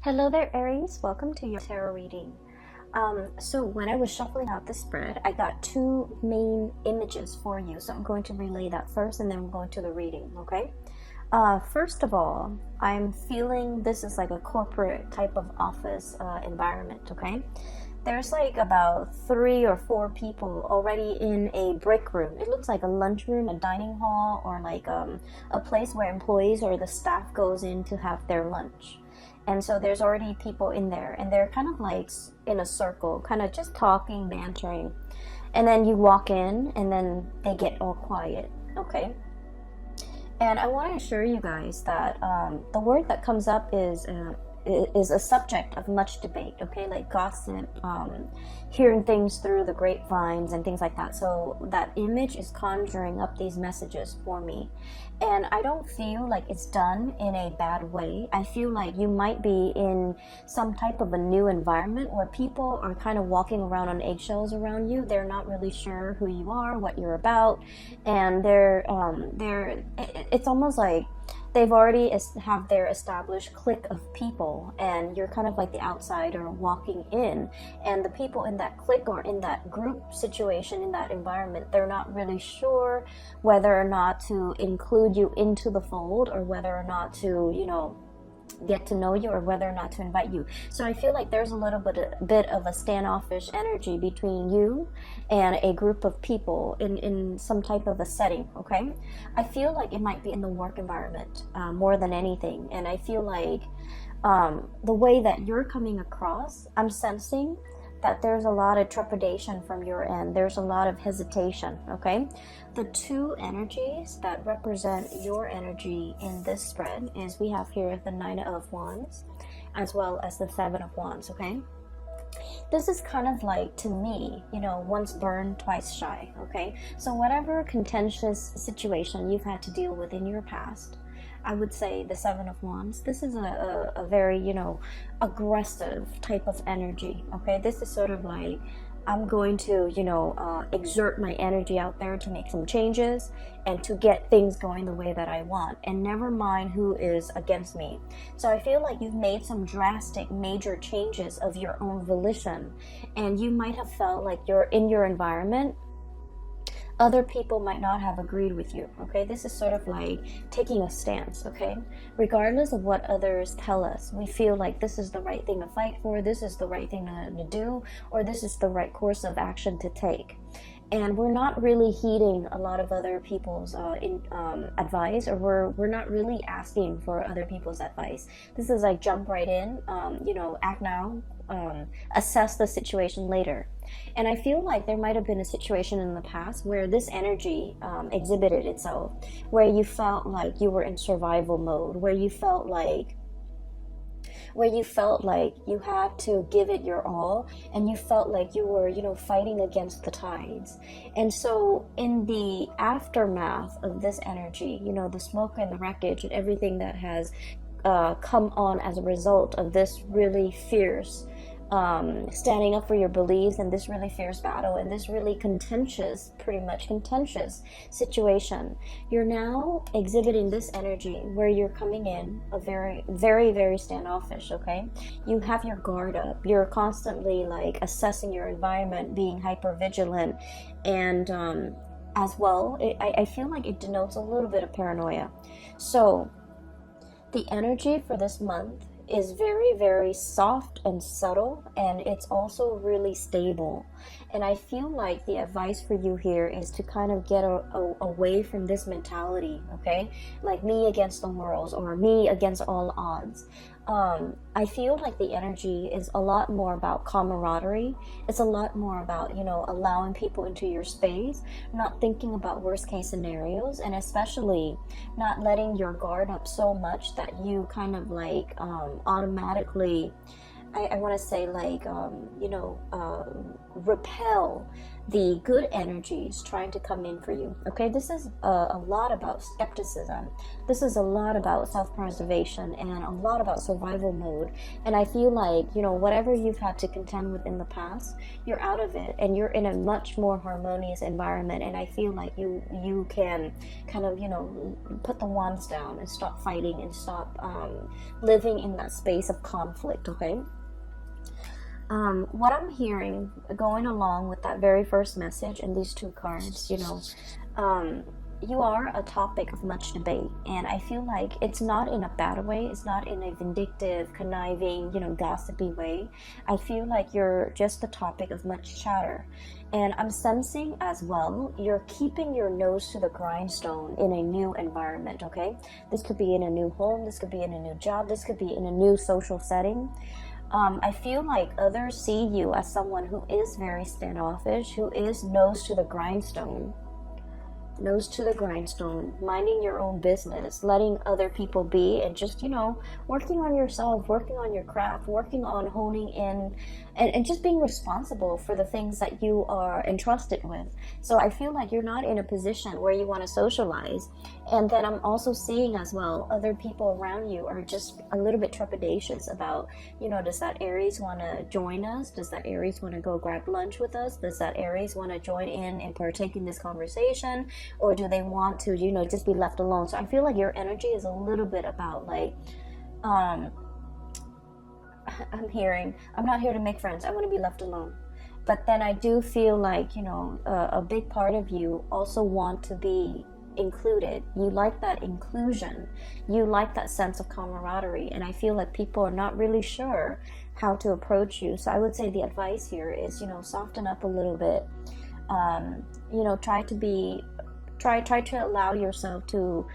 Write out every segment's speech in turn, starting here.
Hello there, Aries. Welcome to your tarot reading. So when I was shuffling out the spread, I got two main images for you. So I'm going to relay that first and then we're going to the reading, okay? First of all, I'm feeling this is like a corporate type of office environment, okay? There's like about 3 or 4 people already in a break room. It looks like a lunchroom, a dining hall, or like a place where employees or the staff goes in to have their lunch. And so there's already people in there and they're kind of like in a circle, kind of just talking, bantering. And then you walk in and then they get all quiet, okay? And I want to assure you guys that the word that comes up is a subject of much debate, okay? Like gossip, hearing things through the grapevines and things like that. So that image is conjuring up these messages for me. And I don't feel like it's done in a bad way. I feel like you might be in some type of a new environment where people are kind of walking around on eggshells around you. They're not really sure who you are, what you're about, and it's almost like they've already have their established clique of people, and you're kind of like the outsider walking in, and the people in that clique or in that group situation, in that environment, they're not really sure whether or not to include you into the fold, or whether or not to, get to know you, or whether or not to invite you. So I feel like there's a little bit of a standoffish energy between you and a group of people in some type of a setting, okay? I feel like it might be in the work environment more than anything. And I feel like the way that you're coming across, I'm sensing that there's a lot of trepidation from your end. There's a lot of hesitation, okay? The two energies that represent your energy in this spread is we have here the 9 of Wands as well as the 7 of Wands, okay? This is kind of like, to me, once burned, twice shy, okay? So whatever contentious situation you've had to deal with in your past, I would say the 7 of Wands, this is a very, aggressive type of energy, okay? This is sort of like, I'm going to, exert my energy out there to make some changes and to get things going the way that I want, and never mind who is against me. So I feel like you've made some drastic, major changes of your own volition, and you might have felt like you're in your environment, other people might not have agreed with you, okay? This is sort of like taking a stance, okay? Regardless of what others tell us, we feel like this is the right thing to fight for, this is the right thing to do, or this is the right course of action to take. And we're not really heeding a lot of other people's advice, or we're not really asking for other people's advice. This is like jump right in, act now, assess the situation later. And I feel like there might have been a situation in the past where this energy exhibited itself, where you felt like you were in survival mode, where you felt like you had to give it your all, and you felt like you were, fighting against the tides. And so in the aftermath of this energy, the smoke and the wreckage and everything that has come on as a result of this really fierce standing up for your beliefs, and this really fierce battle, and this really pretty much contentious situation, you're now exhibiting this energy where you're coming in a very, very, very standoffish, okay? You have your guard up. You're constantly like assessing your environment, being hyper vigilant, and as well, I feel like it denotes a little bit of paranoia. So the energy for this month is very, very soft and subtle, and it's also really stable. And I feel like the advice for you here is to kind of get away from this mentality, okay? Like me against the world, or me against all odds. I feel like the energy is a lot more about camaraderie. It's a lot more about, allowing people into your space, not thinking about worst case scenarios, and especially not letting your guard up so much that you kind of like automatically, I want to say like, repel the good energies trying to come in for you. Okay, this is a lot about skepticism. This is a lot about self-preservation and a lot about survival mode. And I feel like, you know, whatever you've had to contend with in the past, you're out of it and you're in a much more harmonious environment. And I feel like you can kind of, you know, put the wands down and stop fighting and stop living in that space of conflict. Okay. What I'm hearing going along with that very first message and these two cards, you know, you are a topic of much debate, and I feel like it's not in a bad way. It's not in a vindictive, conniving, you know, gossipy way. I feel like you're just the topic of much chatter. And I'm sensing as well, you're keeping your nose to the grindstone in a new environment, okay? This could be in a new home, this could be in a new job, this could be in a new social setting. I feel like others see you as someone who is very standoffish, who is nose to the grindstone, minding your own business, letting other people be, and just, you know, working on yourself, working on your craft, working on honing in, and just being responsible for the things that you are entrusted with. So I feel like you're not in a position where you want to socialize. And then I'm also seeing as well, other people around you are just a little bit trepidatious about, you know, does that Aries want to join us? Does that Aries want to go grab lunch with us? Does that Aries want to join in and partake in this conversation? Or do they want to, you know, just be left alone? So I feel like your energy is a little bit about like, I'm not here to make friends. I want to be left alone. But then I do feel like, you know, a big part of you also want to be included. You like that inclusion. You like that sense of camaraderie. And I feel like people are not really sure how to approach you. So I would say the advice here is, you know, soften up a little bit. You know, try to allow yourself to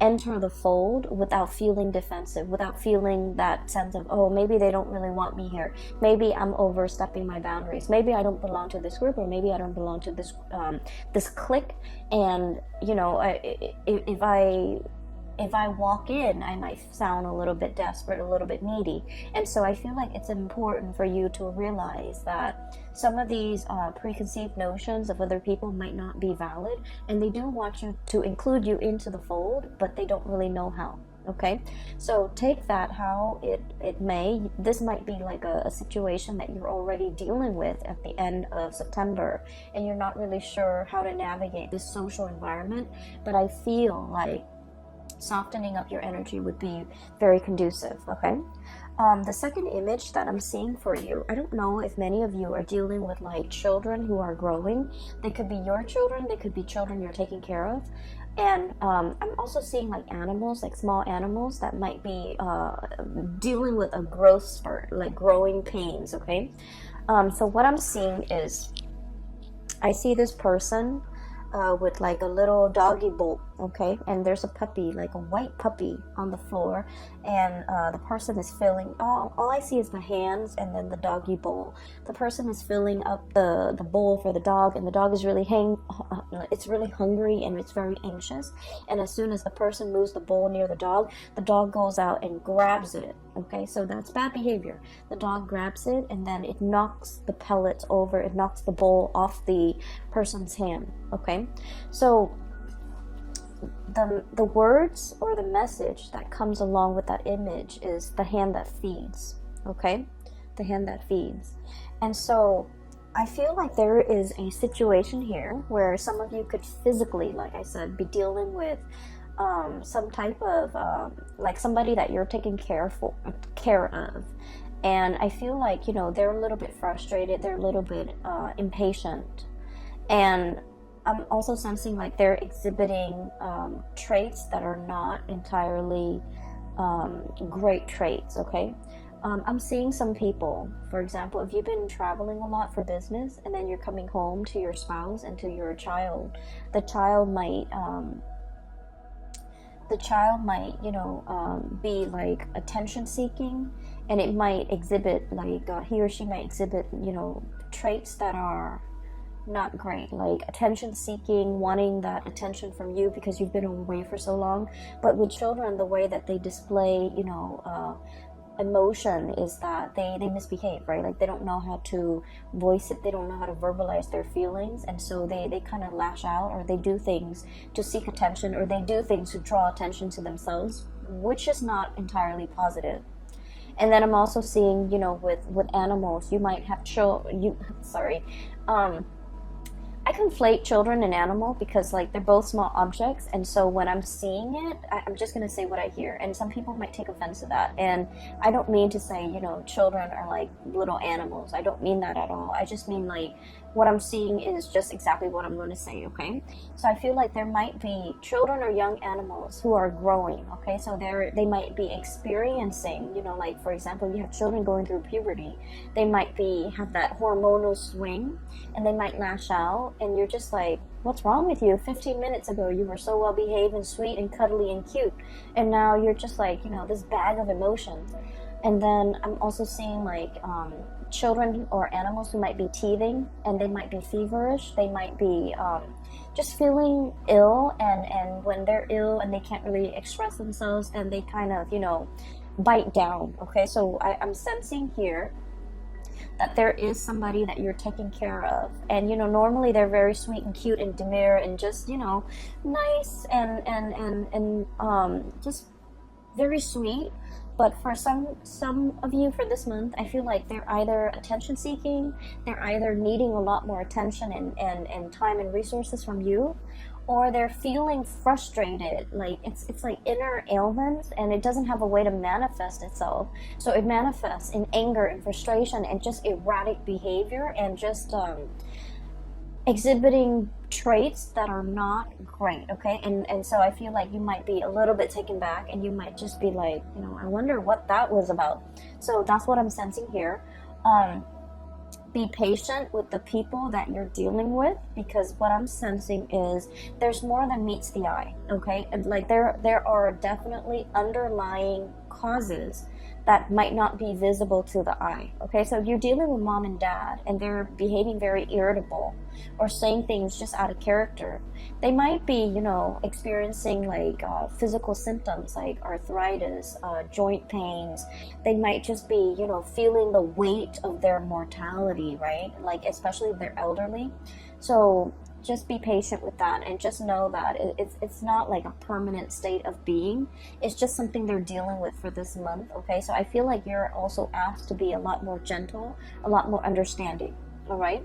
enter the fold without feeling defensive, without feeling that sense of, oh, maybe they don't really want me here, maybe I'm overstepping my boundaries, maybe I don't belong to this group, or maybe I don't belong to this this clique, and you know, if I walk in, I might sound a little bit desperate, a little bit needy. And so I feel like it's important for you to realize that some of these preconceived notions of other people might not be valid, and they do want you to include you into the fold, but they don't really know how. Okay, so take that how it may. This might be like a situation that you're already dealing with at the end of September, and you're not really sure how to navigate this social environment, but I feel like softening up your energy would be very conducive. Okay, the second image that I'm seeing for you, I don't know if many of you are dealing with like children who are growing. They could be your children, they could be children you're taking care of. And I'm also seeing like animals, like small animals that might be dealing with a growth spurt, like growing pains. Okay, so what I'm seeing is, I see this person with like a little doggy bowl, okay, and there's a puppy, like a white puppy on the floor, and the person is filling, all I see is the hands and then the doggy bowl. The person is filling up the bowl for the dog, and the dog is really it's really hungry and it's very anxious, and as soon as the person moves the bowl near the dog goes out and grabs it. Okay, so that's bad behavior. The dog grabs it and then it knocks the pellets over, it knocks the bowl off the person's hand. Okay, so the words or the message that comes along with that image is the hand that feeds. Okay, the hand that feeds. And so I feel like there is a situation here where some of you could physically, like I said, be dealing with some type of like somebody that you're taking care of, and I feel like, you know, they're a little bit frustrated, they're a little bit impatient, and I'm also sensing like they're exhibiting traits that are not entirely great traits. Okay, I'm seeing some people, for example, if you've been traveling a lot for business and then you're coming home to your spouse and to your child, the child might you know, be like attention seeking, and it might exhibit like he or she might exhibit, you know, traits that are not great, like attention seeking, wanting that attention from you because you've been away for so long. But with children, the way that they display, you know, emotion is that they misbehave, right? Like they don't know how to voice it, they don't know how to verbalize their feelings, and so they kind of lash out, or they do things to seek attention, or they do things to draw attention to themselves, which is not entirely positive. And then I'm also seeing, you know, with animals, you might have I conflate children and animal because like they're both small objects, and so when I'm seeing it, I'm just gonna say what I hear, and some people might take offense to that, and I don't mean to say, you know, children are like little animals. I don't mean that at all. I just mean like what I'm seeing is just exactly what I'm going to say, okay? So I feel like there might be children or young animals who are growing, okay? So they might be experiencing, you know, like for example, you have children going through puberty. They might have that hormonal swing, and they might lash out, and you're just like, what's wrong with you? 15 minutes ago you were so well behaved and sweet and cuddly and cute, and now you're just like, you know, this bag of emotions. And then I'm also seeing like children or animals who might be teething, and they might be feverish. They might be just feeling ill, and when they're ill and they can't really express themselves, and they kind of, you know, bite down, okay? So I'm sensing here that there is somebody that you're taking care of, and you know, normally they're very sweet and cute and demure and just, you know, nice and just very sweet. But for some of you for this month, I feel like they're either attention seeking, they're either needing a lot more attention and time and resources from you, or they're feeling frustrated. Like it's like inner ailments, and it doesn't have a way to manifest itself. So it manifests in anger and frustration and just erratic behavior, and just exhibiting traits that are not great, okay? And so I feel like you might be a little bit taken back, and you might just be like, you know, I wonder what that was about. So that's what I'm sensing here. Be patient with the people that you're dealing with, because what I'm sensing is there's more than meets the eye, okay? And like there are definitely underlying causes that might not be visible to the eye, okay? So if you're dealing with mom and dad and they're behaving very irritable or saying things just out of character, they might be, you know, experiencing like physical symptoms like arthritis, joint pains. They might just be, you know, feeling the weight of their mortality, right? Like especially if they're elderly. So just be patient with that, and just know that it's not like a permanent state of being. It's just something they're dealing with for this month, okay? So I feel like you're also asked to be a lot more gentle, a lot more understanding, all right?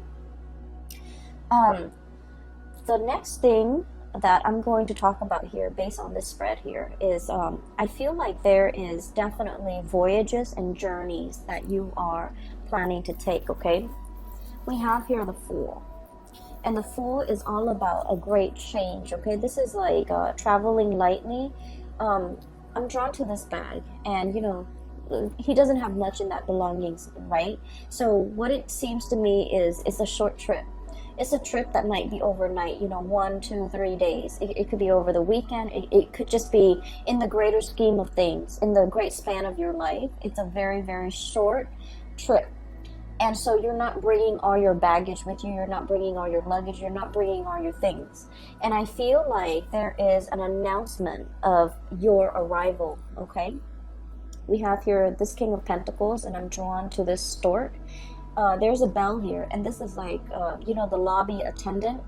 The next thing that I'm going to talk about here based on this spread here is I feel like there is definitely voyages and journeys that you are planning to take, okay? We have here the Fool. And the Fool is all about a great change, okay? This is like traveling lightly. I'm drawn to this bag, and you know, he doesn't have much in that belongings, right? So what it seems to me is it's a short trip. It's a trip that might be overnight, you know, 1, 2, 3 days. It could be over the weekend. It could just be in the greater scheme of things, in the great span of your life. It's a very, very short trip. And so you're not bringing all your baggage with you. You're not bringing all your luggage. You're not bringing all your things. And I feel like there is an announcement of your arrival, okay? We have here this King of Pentacles, and I'm drawn to this stork. There's a bell here, and this is like, you know, the lobby attendant.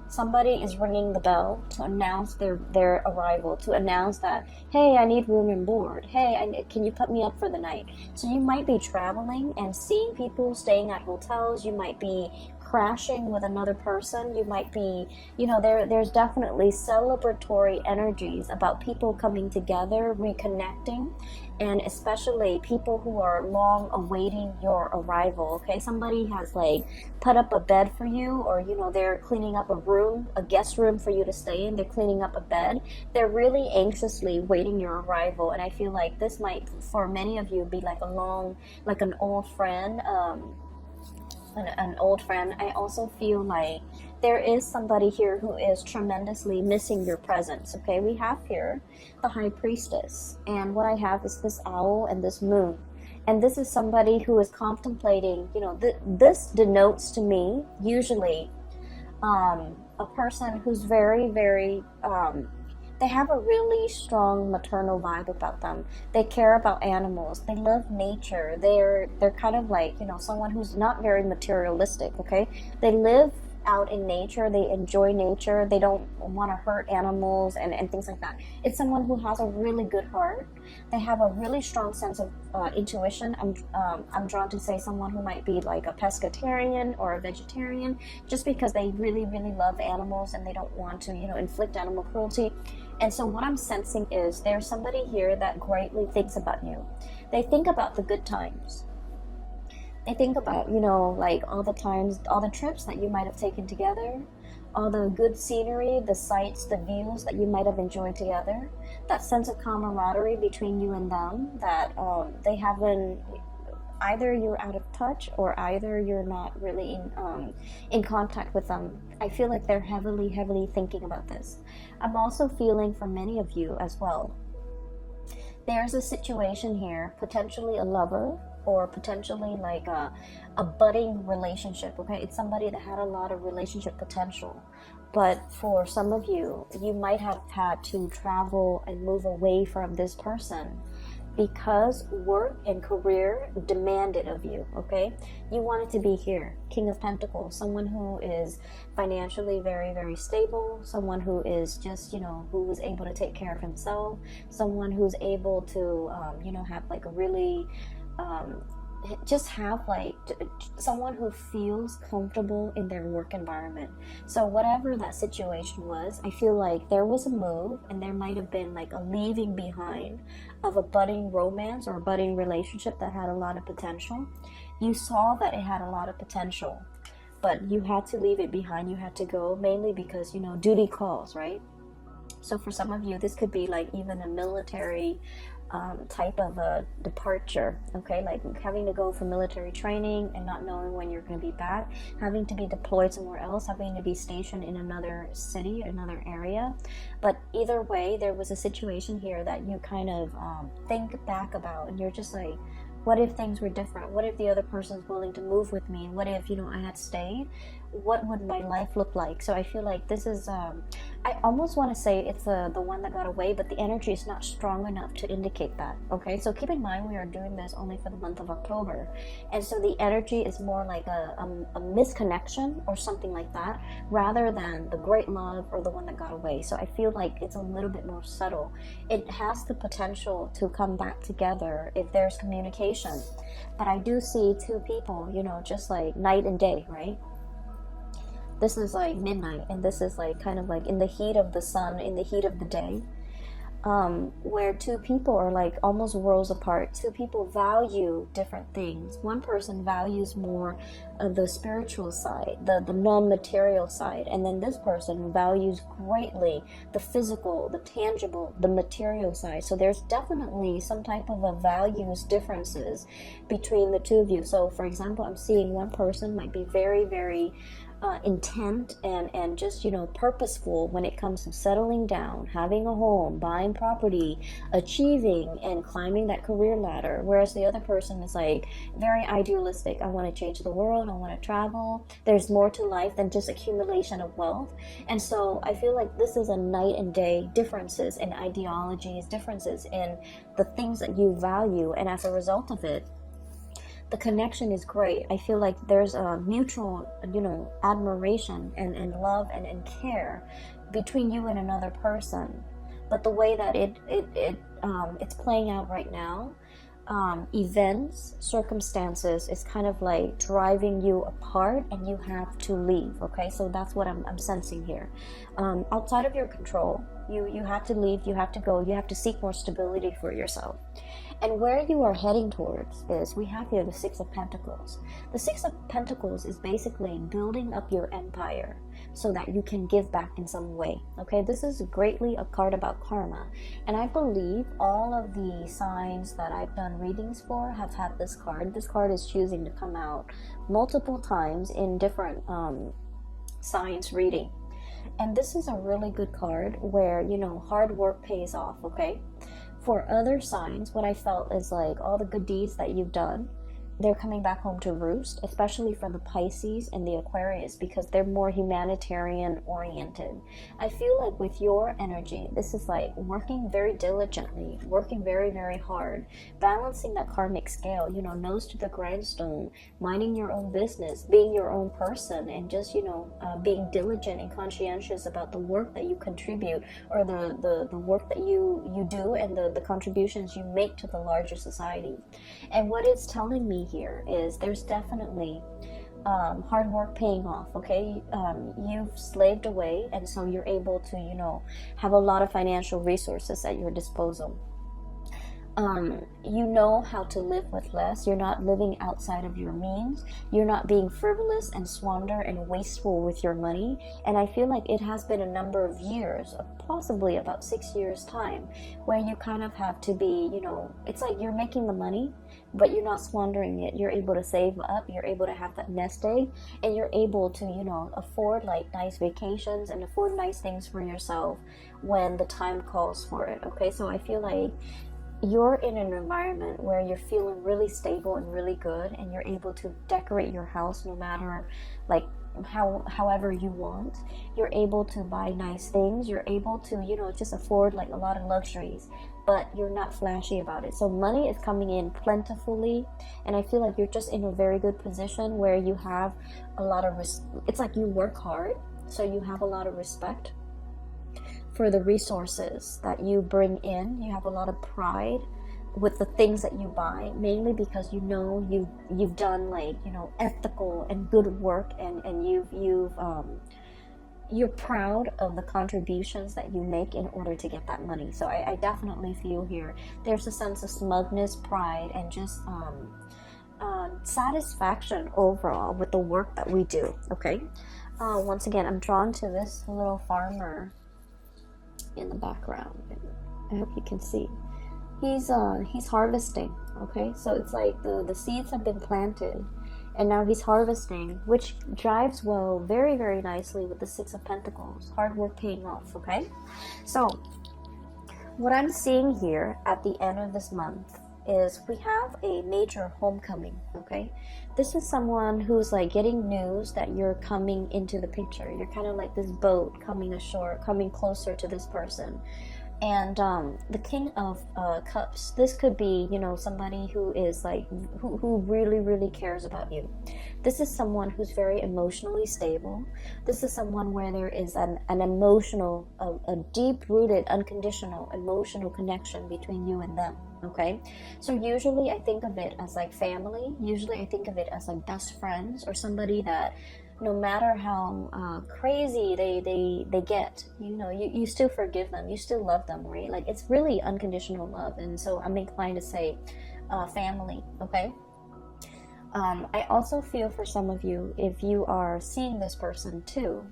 Somebody is ringing the bell to announce their arrival, to announce that, hey, I need room and board. Hey, can you put me up for the night? So you might be traveling and seeing people staying at hotels. You might be crashing with another person. You might be, you know, there's definitely celebratory energies about people coming together, reconnecting, and especially people who are long awaiting your arrival, okay? Somebody has like put up a bed for you, or you know, they're cleaning up a room, a guest room for you to stay in. They're cleaning up a bed. They're really anxiously waiting your arrival, and I feel like this might, for many of you, be like an old friend, an old friend. I also feel like there is somebody here who is tremendously missing your presence, okay? We have here the High Priestess, and what I have is this owl and this moon. And this is somebody who is contemplating, you know, this denotes to me usually a person who's very, very They have a really strong maternal vibe about them. They care about animals. They love nature. They're kind of like, you know, someone who's not very materialistic, okay? They live out in nature. They enjoy nature. They don't want to hurt animals and things like that. It's someone who has a really good heart. They have a really strong sense of intuition. I'm drawn to say someone who might be like a pescatarian or a vegetarian, just because they really, really love animals and they don't want to, you know, inflict animal cruelty. And so what I'm sensing is there's somebody here that greatly thinks about you. They think about the good times. They think about, you know, like all the times, all the trips that you might have taken together, all the good scenery, the sights, the views that you might have enjoyed together, that sense of camaraderie between you and them, that they haven't, either you're out of touch or either you're not really in contact with them. I feel like they're heavily thinking about this. I'm also feeling for many of you as well. There's a situation here, potentially a lover, or potentially like a budding relationship, okay? It's somebody that had a lot of relationship potential. But for some of you, you might have had to travel and move away from this person because work and career demanded of you, okay? You wanted to be here. King of Pentacles, someone who is financially very, very stable, someone who is just, you know, who is able to take care of himself, someone who's able to, you know, have like a really, just have like someone who feels comfortable in their work environment. So whatever that situation was, I feel like there was a move and there might have been like a leaving behind of a budding romance or a budding relationship that had a lot of potential. You saw that it had a lot of potential, but you had to leave it behind. You had to go, mainly because, you know, duty calls, right? So for some of you, this could be like even a military type of a departure, okay? Like having to go for military training and not knowing when you're going to be back, having to be deployed somewhere else, having to be stationed in another city, another area. But either way, there was a situation here that you kind of think back about, and you're just like, what if things were different? What if the other person's willing to move with me? What if, you know, I had stayed? What would my life look like? So I feel like this is, I almost want to say it's the one that got away, but the energy is not strong enough to indicate that, okay? So keep in mind, we are doing this only for the month of October. And so the energy is more like a misconnection or something like that, rather than the great love or the one that got away. So I feel like it's a little bit more subtle. It has the potential to come back together if there's communication. But I do see two people, you know, just like night and day, right? This is like midnight, and this is like kind of like in the heat of the sun, in the heat of the day, where two people are like almost worlds apart. Two people value different things. One person values more of the spiritual side, the non-material side, and then this person values greatly the physical, the tangible, the material side. So there's definitely some type of a values differences between the two of you. So for example, I'm seeing one person might be very, very intent and just, you know, purposeful when it comes to settling down, having a home, buying property, achieving and climbing that career ladder, whereas the other person is like very idealistic. I want to change the world, I want to travel. There's more to life than just accumulation of wealth. And so I feel like this is a night and day differences in ideologies, differences in the things that you value, and as a result of it, the connection is great. I feel like there's a mutual, you know, admiration and love and care between you and another person. But the way that it's playing out right now, events, circumstances is kind of like driving you apart, and you have to leave. Okay, so that's what I'm sensing here. Outside of your control, you have to leave. You have to go. You have to seek more stability for yourself. And where you are heading towards is, we have here the Six of Pentacles. The Six of Pentacles is basically building up your empire so that you can give back in some way. Okay, this is greatly a card about karma. And I believe all of the signs that I've done readings for have had this card. This card is choosing to come out multiple times in different signs reading. And this is a really good card where, you know, hard work pays off, okay? For other signs, what I felt is like all the good deeds that you've done, they're coming back home to roost, especially for the Pisces and the Aquarius, because they're more humanitarian oriented. I feel like with your energy, this is like working very diligently, working very, very hard, balancing that karmic scale, you know, nose to the grindstone, minding your own business, being your own person, and just, you know, being diligent and conscientious about the work that you contribute, or the work that you do, and the contributions you make to the larger society. And what it's telling me here is there's definitely hard work paying off. Okay, you've slaved away, and so you're able to, you know, have a lot of financial resources at your disposal. You know how to live with less. You're not living outside of your means. You're not being frivolous and squander and wasteful with your money. And I feel like it has been a number of years, possibly about 6 years time, where you kind of have to be, you know, it's like you're making the money, but you're not squandering it. You're able to save up. You're able to have that nest egg, and you're able to, you know, afford like nice vacations and afford nice things for yourself when the time calls for it. Okay, so I feel like you're in an environment where you're feeling really stable and really good, and you're able to decorate your house no matter like however you want. You're able to buy nice things. You're able to, you know, just afford like a lot of luxuries, but you're not flashy about it. So money is coming in plentifully, and I feel like you're just in a very good position where you have a lot of it's like you work hard, so you have a lot of respect for the resources that you bring in. You have a lot of pride with the things that you buy, mainly because you know you've done like, you know, ethical and good work, and you're proud of the contributions that you make in order to get that money. So I definitely feel here there's a sense of smugness, pride, and just satisfaction overall with the work that we do. Okay, once again, I'm drawn to this little farmer in the background. I hope you can see. He's harvesting. Okay, so it's like the seeds have been planted, and now he's harvesting, which jives well very, very nicely with the Six of Pentacles. Hard work paying off. Okay, so what I'm seeing here at the end of this month is we have a major homecoming. Okay, this is someone who's like getting news that you're coming into the picture. You're kind of like this boat coming ashore, coming closer to this person. And the King of Cups, this could be, you know, somebody who is like who really, really cares about you. This is someone who's very emotionally stable. This is someone where there is an emotional, a deep-rooted, unconditional emotional connection between you and them. Okay, so usually I think of it as like family. Usually I think of it as like best friends, or somebody that no matter how crazy they get, you know, you still forgive them, you still love them, right? Like, it's really unconditional love. And so I'm inclined to say family. Okay, I also feel for some of you, if you are seeing this person too,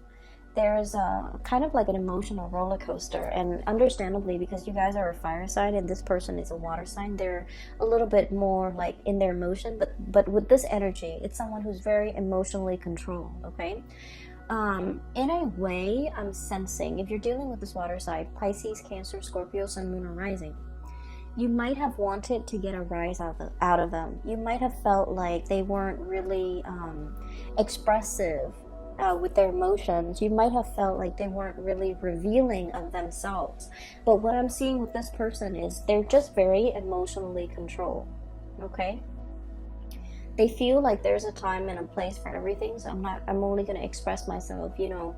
there's kind of like an emotional roller coaster. And understandably, because you guys are a fire sign and this person is a water sign, they're a little bit more like in their emotion, but with this energy, it's someone who's very emotionally controlled. Okay, in a way, I'm sensing, if you're dealing with this water sign, Pisces, Cancer, Scorpio, Sun, Moon, or Rising, you might have wanted to get a rise out of them. You might have felt like they weren't really expressive with their emotions. You might have felt like they weren't really revealing of themselves. But what I'm seeing with this person is they're just very emotionally controlled. Okay, they feel like there's a time and a place for everything, so I'm only going to express myself, you know,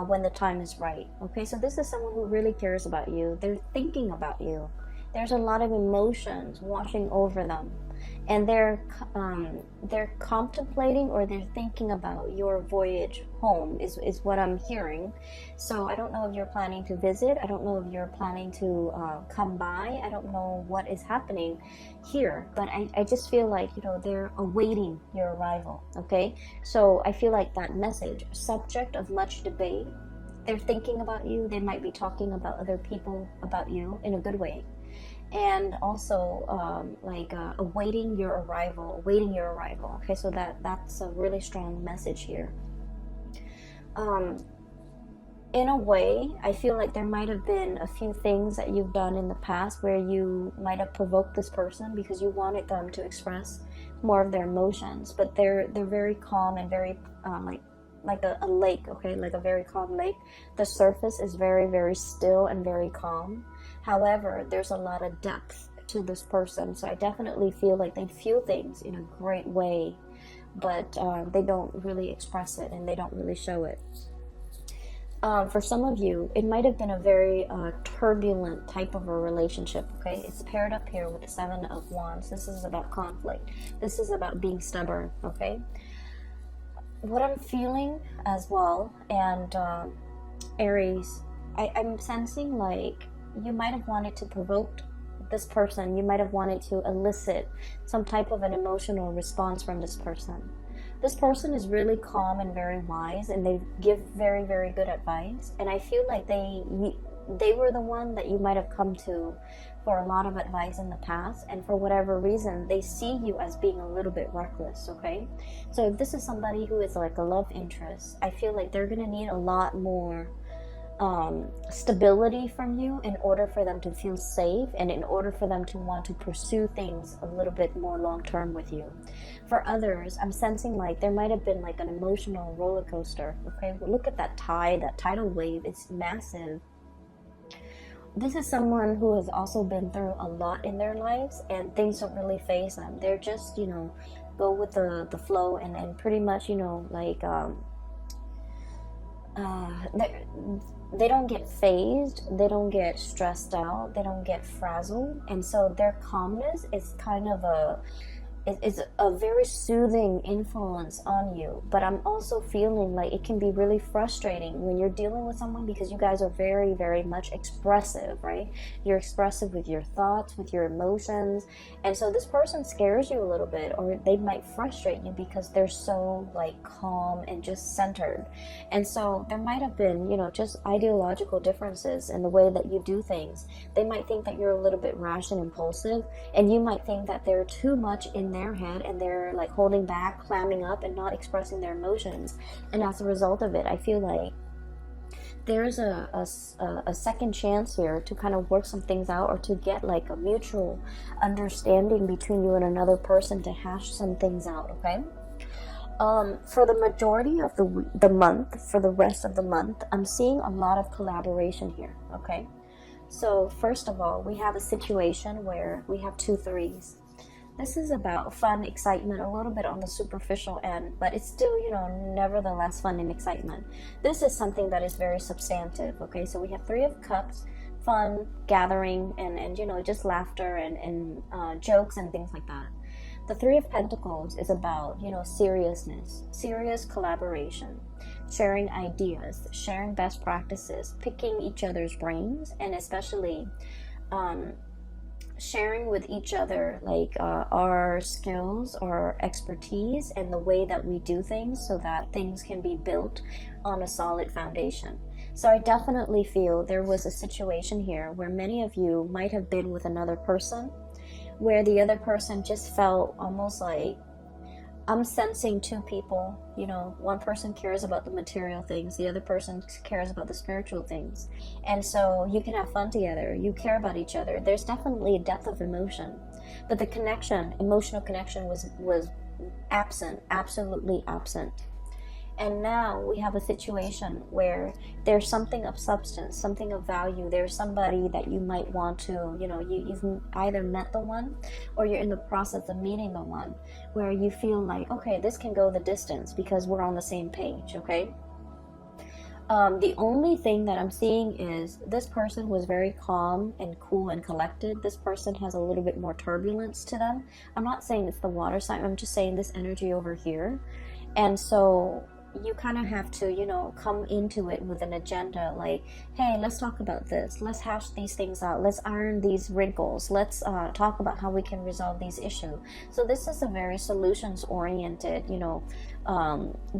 when the time is right. Okay, so this is someone who really cares about you. They're thinking about you. There's a lot of emotions washing over them, and they're contemplating, or they're thinking about your voyage home is what I'm hearing. So I don't know if you're planning to visit. I don't know if you're planning to come by. I don't know what is happening here, but I just feel like, you know, they're awaiting your arrival. Okay, so I feel like that message, subject of much debate, they're thinking about you. They might be talking about other people about you in a good way. And also awaiting your arrival. Okay, so that's a really strong message here. in a way, I feel like there might have been a few things that you've done in the past where you might have provoked this person because you wanted them to express more of their emotions, but they're very calm and very like a lake, okay, like a very calm lake. The surface is very, very still and very calm. However, there's a lot of depth to this person, so I definitely feel like they feel things in a great way, but they don't really express it and they don't really show it. For some of you, it might have been a very turbulent type of a relationship, okay? It's paired up here with the Seven of Wands. This is about conflict. This is about being stubborn, okay? What I'm feeling as well, and Aries, I'm sensing like you might have wanted to provoke this person. You might have wanted to elicit some type of an emotional response from this person. This person is really calm and very wise, and they give very, very good advice. And I feel like they were the one that you might have come to for a lot of advice in the past, and for whatever reason, they see you as being a little bit reckless, okay? So if this is somebody who is like a love interest, I feel like they're gonna need a lot more stability from you in order for them to feel safe and in order for them to want to pursue things a little bit more long term with you. For others, I'm sensing like there might have been like an emotional roller coaster, okay? Look at that tide, that tidal wave, it's massive. This is someone who has also been through a lot in their lives, and things don't really faze them. They're just, you know, go with the flow, and pretty much, you know, like they don't get phased, they don't get stressed out, they don't get frazzled, and so their calmness is kind of is a very soothing influence on you. But I'm also feeling like it can be really frustrating when you're dealing with someone, because you guys are very, very much expressive, right? You're expressive with your thoughts, with your emotions, and so this person scares you a little bit, or they might frustrate you because they're so like calm and just centered. And so there might have been, you know, just ideological differences in the way that you do things. They might think that you're a little bit rash and impulsive, and you might think that they're too much in their head and they're like holding back, clamming up, and not expressing their emotions. And as a result of it, I feel like there's a second chance here to kind of work some things out, or to get like a mutual understanding between you and another person to hash some things out, okay? For the majority of the month, for the rest of the month, I'm seeing a lot of collaboration here, okay? So first of all, we have a situation where we have 2 threes. This is about fun, excitement, a little bit on the superficial end, but it's still, you know, nevertheless fun and excitement. This is something that is very substantive, okay? So we have 3 of Cups, fun, gathering, and you know, just laughter and jokes and things like that. The 3 of Pentacles is about, you know, seriousness, serious collaboration, sharing ideas, sharing best practices, picking each other's brains, and especially sharing with each other like our skills, our expertise, and the way that we do things so that things can be built on a solid foundation. So I definitely feel there was a situation here where many of you might have been with another person, where the other person just felt almost like, I'm sensing 2 people, you know, one person cares about the material things, the other person cares about the spiritual things. And so you can have fun together, you care about each other. There's definitely a depth of emotion, but the connection, emotional connection was absent, absolutely absent. And now we have a situation where there's something of substance, something of value. There's somebody that you might want to, you know, you've either met the one, or you're in the process of meeting the one, where you feel like, okay, this can go the distance because we're on the same page, okay? The only thing that I'm seeing is this person was very calm and cool and collected. This person has a little bit more turbulence to them. I'm not saying it's the water sign, I'm just saying this energy over here. And so you kind of have to, you know, come into it with an agenda, like, hey, let's talk about this, let's hash these things out, let's iron these wrinkles, let's talk about how we can resolve these issues. So this is a very solutions oriented, you know,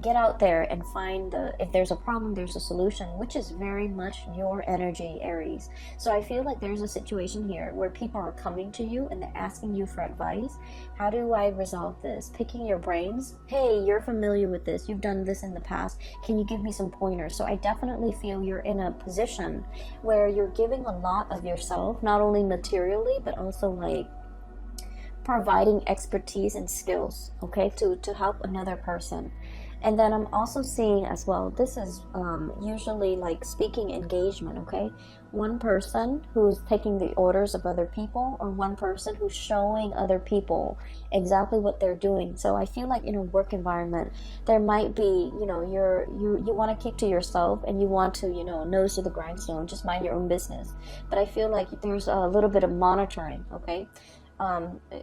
get out there and find if there's a problem, there's a solution, which is very much your energy, Aries. So I feel like there's a situation here where people are coming to you and they're asking you for advice. How do I resolve this? Picking your brains. Hey, you're familiar with this, you've done this this in the past? Can you give me some pointers? So I definitely feel you're in a position where you're giving a lot of yourself, not only materially, but also like providing expertise and skills, okay, to help another person. And then I'm also seeing as well, this is usually like speaking engagement, okay? One person who's taking the orders of other people, or one person who's showing other people exactly what they're doing. So I feel like in a work environment, there might be, you know, you want to keep to yourself, and you want to, you know, nose to the grindstone, just mind your own business. But I feel like there's a little bit of monitoring, okay?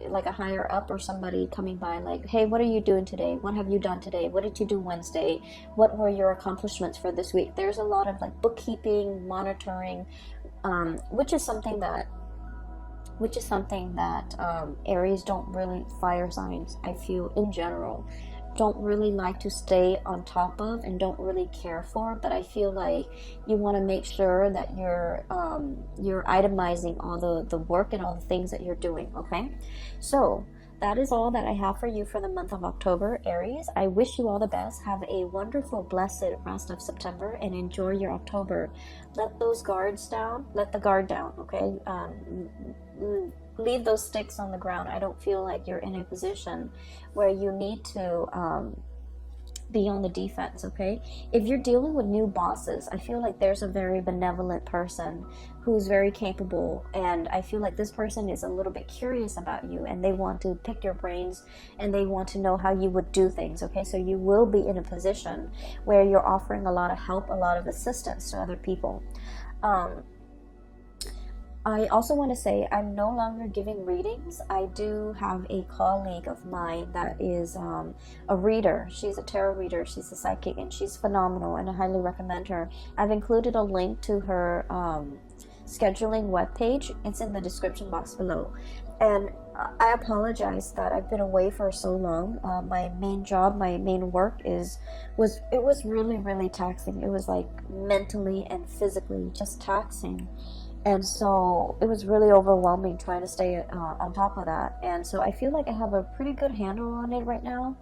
Like a higher up or somebody coming by, like, hey, what are you doing today? What have you done today? What did you do Wednesday? What were your accomplishments for this week? There's a lot of like bookkeeping, monitoring, which is something that Aries don't really, fire signs, I feel in general, don't really like to stay on top of and don't really care for. But I feel like you want to make sure that you're itemizing all the work and all the things that you're doing, okay? So that is all that I have for you for the month of October, Aries. I wish you all the best. Have a wonderful, blessed rest of September, and enjoy your October. Let those guards down. Let the guard down, okay? Leave those sticks on the ground. I don't feel like you're in a position where you need to be on the defense, okay? If you're dealing with new bosses, I feel like there's a very benevolent person who's very capable, and I feel like this person is a little bit curious about you, and they want to pick your brains, and they want to know how you would do things, okay? So you will be in a position where you're offering a lot of help, a lot of assistance to other people. I also want to say I'm no longer giving readings. I do have a colleague of mine that is a reader. She's a tarot reader. She's a psychic, and she's phenomenal, and I highly recommend her. I've included a link to her scheduling webpage. It's in the description box below. And I apologize that I've been away for so long. My main job, my main work was really, really taxing. It was like mentally and physically just taxing. And so it was really overwhelming trying to stay on top of that. And so I feel like I have a pretty good handle on it right now.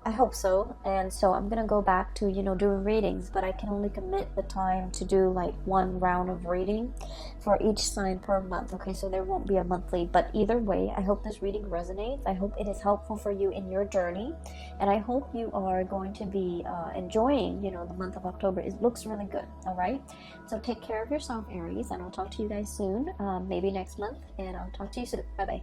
I hope so. And so I'm going to go back to, you know, doing readings, but I can only commit the time to do like one round of reading for each sign per month. Okay, so there won't be a monthly, but either way, I hope this reading resonates. I hope it is helpful for you in your journey. And I hope you are going to be enjoying, you know, the month of October. It looks really good. All right. So take care of yourself, Aries, and I'll talk to you guys soon, maybe next month, and I'll talk to you soon. Bye-bye.